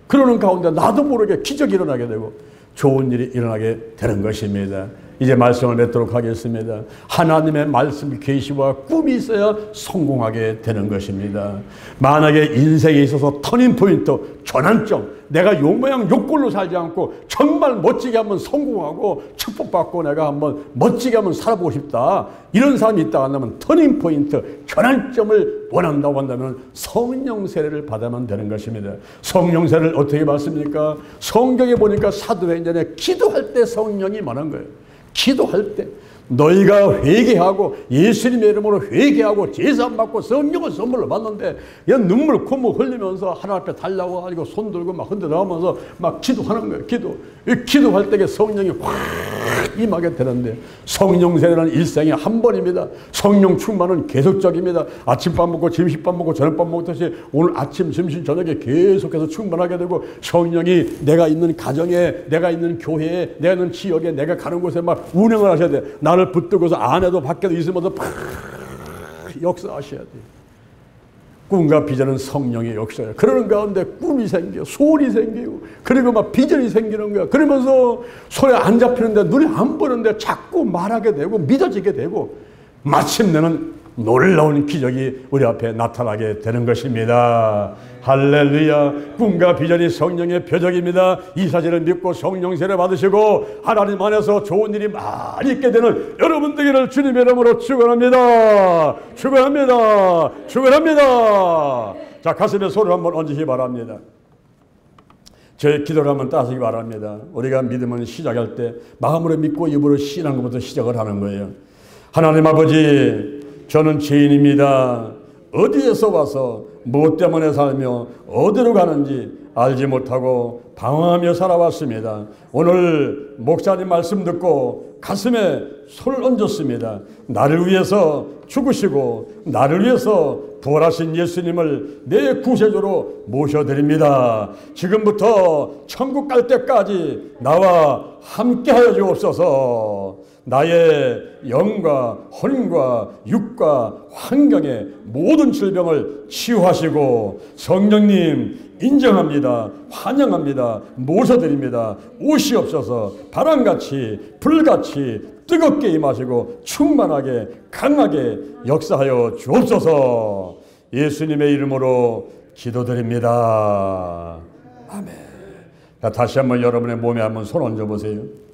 그러는 가운데 나도 모르게 기적이 일어나게 되고 좋은 일이 일어나게 되는 것입니다. 이제 말씀을 맺도록 하겠습니다. 하나님의 말씀 계시와 꿈이 있어야 성공하게 되는 것입니다. 만약에 인생에 있어서 터닝포인트, 전환점, 내가 요 모양 요꼴로 살지 않고 정말 멋지게 한번 성공하고 축복받고 내가 한번 멋지게 한번 살아보고 싶다. 이런 사람이 있다 한다면 터닝포인트, 전환점을 원한다고 한다면 성령 세례를 받으면 되는 것입니다. 성령 세례를 어떻게 받습니까? 성경에 보니까 사도행전에 기도할 때 성령이 임하는 거예요. 기도할 때 너희가 회개하고 예수님의 이름으로 회개하고 제사함 받고 성령을 선물로 받는데 그냥 눈물 콧물 흘리면서 하나님 앞에 달라고 가지고 손 들고 막 흔들어가면서 막 기도하는 거예요. 기도할 때 성령이 확 임하게 되는데 성령 세례는 일생에 한 번입니다. 성령 충만은 계속적입니다. 아침밥 먹고 점심밥 먹고 저녁밥 먹듯이 오늘 아침 점심 저녁에 계속해서 충만하게 되고 성령이 내가 있는 가정에 내가 있는 교회에 내가 있는 지역에 내가 가는 곳에 막 운행을 하셔야 돼. 나를 붙들고서 안에도 밖에도 있으면서 팍 역사하셔야 돼. 꿈과 비전은 성령의 역사예요. 그러는 가운데 꿈이 생겨, 소원이 생기고, 그리고 막 비전이 생기는 거야. 그러면서 손에 안 잡히는데, 눈이 안 보는데 자꾸 말하게 되고, 믿어지게 되고, 마침내는 놀라운 기적이 우리 앞에 나타나게 되는 것입니다. 할렐루야. 꿈과 비전이 성령의 표적입니다. 이 사실을 믿고 성령 세례 받으시고 하나님 안에서 좋은 일이 많이 있게 되는 여러분 되기를 주님의 이름으로 축원합니다. 축원합니다. 축원합니다. 자, 가슴에 손을 한번 얹으시기 바랍니다. 저의 기도를 한번 따르시기 바랍니다. 우리가 믿음은 시작할 때 마음으로 믿고 입으로 시인하는 것부터 시작을 하는 거예요. 하나님 아버지, 저는 죄인입니다. 어디에서 와서 무엇 때문에 살며 어디로 가는지 알지 못하고 방황하며 살아왔습니다. 오늘 목사님 말씀 듣고 가슴에 손을 얹었습니다. 나를 위해서 죽으시고 나를 위해서 부활하신 예수님을 내 구세주로 모셔드립니다. 지금부터 천국 갈 때까지 나와 함께하여 주옵소서. 나의 영과 혼과 육과 환경의 모든 질병을 치유하시고 성령님 인정합니다. 환영합니다. 모셔드립니다. 오시옵소서. 바람같이 불같이 뜨겁게 임하시고 충만하게 강하게 역사하여 주옵소서. 예수님의 이름으로 기도드립니다. 아멘. 다시 한번 여러분의 몸에 한번 손 얹어보세요.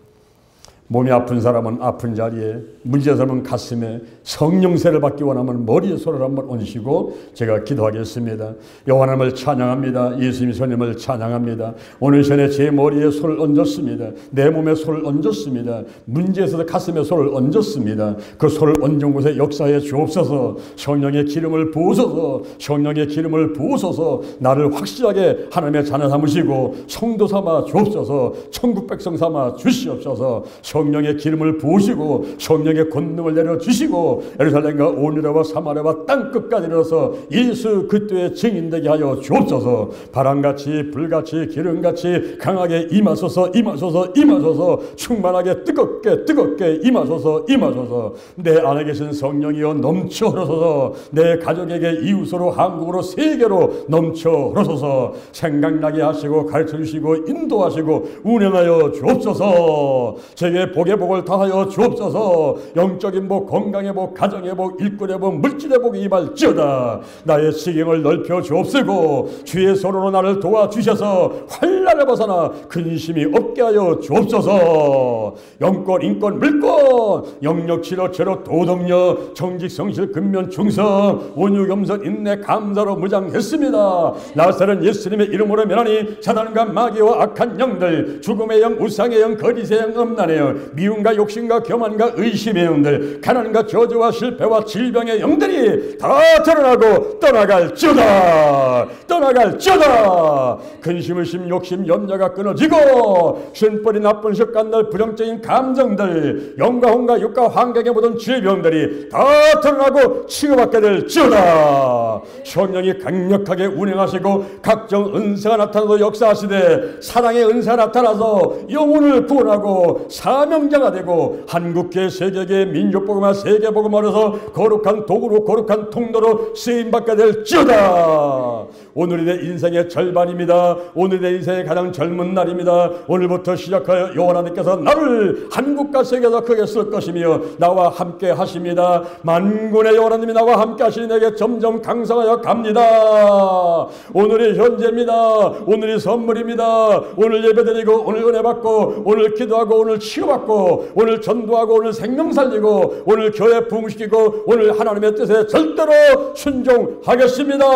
몸이 아픈 사람은 아픈 자리에, 문제 사람은 가슴에, 성령세를 받기 원하면 머리에 손을 한번 얹으시고 제가 기도하겠습니다. 여호와 하나님을 찬양합니다. 예수님 손님을 찬양합니다. 오늘 전에 제 머리에 손을 얹었습니다. 내 몸에 손을 얹었습니다. 문제에서 가슴에 손을 얹었습니다. 그 손을 얹은 곳에 역사해 주옵소서. 성령의 기름을 부으소서. 성령의 기름을 부으소서. 나를 확실하게 하나님의 자녀 삼으시고 성도 삼아 주옵소서. 천국 백성 삼아 주시옵소서. 성령의 기름을 부으시고 성령의 권능을 내려주시고 예루살렘과 온 유다와 사마리아와 땅끝까지 이르러서 예수 그리스도의 증인되게 하여 주옵소서. 바람같이 불같이 기름같이 강하게 임하소서. 임하소서. 임하소서. 충만하게 뜨겁게 임하소서. 임하소서. 내 안에 계신 성령이여 넘쳐 흐르소서. 내 가족에게 이웃으로 한국으로 세계로 넘쳐 흐르소서. 생각나게 하시고 가르쳐주시고 인도하시고 운행하여 주옵소서. 제게 복의 복을 다하여 주옵소서. 영적인 복, 건강의 복, 가정의 복, 일꾼의 복, 물질의 복이 임할지어다. 나의 지경을 넓혀 주옵시고 주의 손으로 나를 도와주셔서 환난을 벗어나 근심이 없게 하여 주옵소서. 영권, 인권, 물권, 영력, 치료, 제로, 도덕력, 정직, 성실, 근면, 충성, 온유, 겸손, 인내, 감사로 무장했습니다. 나사는 예수님의 이름으로 면하니 사단과 마귀와 악한 영들, 죽음의 영, 우상의 영, 거짓의 영, 음란의 영, 미움과 욕심과 교만과 의심의 영들, 가난과 저주와 실패와 질병의 영들이 다 드러나고 떠나갈지어다. 떠나갈지어다. 근심, 의심, 욕심, 염려가 끊어지고 신뿌리 나쁜 습관들, 부정적인 감정들, 영과 혼과 육과 환경의 모든 질병들이 다 드러나고 치유받게 될지어다. 성령이 강력하게 운행하시고 각종 은사가 나타나도 역사하시되 사랑의 은사가 나타나서 영혼을 구원하고 사명자가 되고 한국계, 세계계, 민족복음화, 세계복음화로서 거룩한 도구로 거룩한 통로로 쓰임받게 될지어다. 오늘이 내 인생의 절반입니다. 오늘이 내 인생의 가장 젊은 날입니다. 오늘부터 시작하여 여호와 하나님께서 나를 한국과 세계에서 크게 쓸 것이며 나와 함께 하십니다. 만군의 여호와 하나님이 나와 함께 하시니 내게 점점 강성하여 갑니다. 오늘이 현재입니다. 오늘이 선물입니다. 오늘 예배드리고 오늘 은혜 받고 오늘 기도하고 오늘 치유받고 오늘 전도하고 오늘 생명 살리고 오늘 교회 부흥시키고 오늘 하나님의 뜻에 절대로 순종하겠습니다.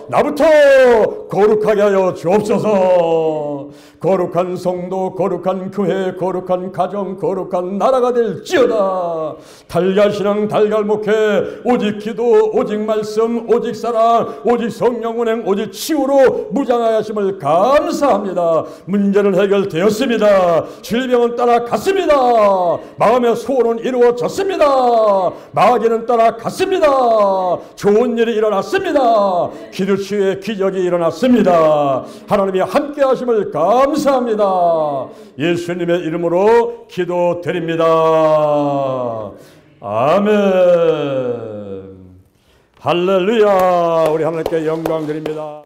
나부터 거룩하게 하여 주옵소서. 거룩한 성도, 거룩한 교회, 거룩한 가정, 거룩한 나라가 될지어다. 달걀신앙, 달걀목회, 오직 기도, 오직 말씀, 오직 사랑, 오직 성령 운행, 오직 치유로 무장하심을 감사합니다. 문제는 해결되었습니다. 질병은 따라갔습니다. 마음의 소원은 이루어졌습니다. 마귀는 따라갔습니다. 좋은 일이 일어났습니다. 기도치유의 기적이 일어났습니다. 하나님이 함께 하심을 감사합니다. 예수님의 이름으로 기도드립니다. 아멘. 할렐루야. 우리 하나님께 영광 드립니다.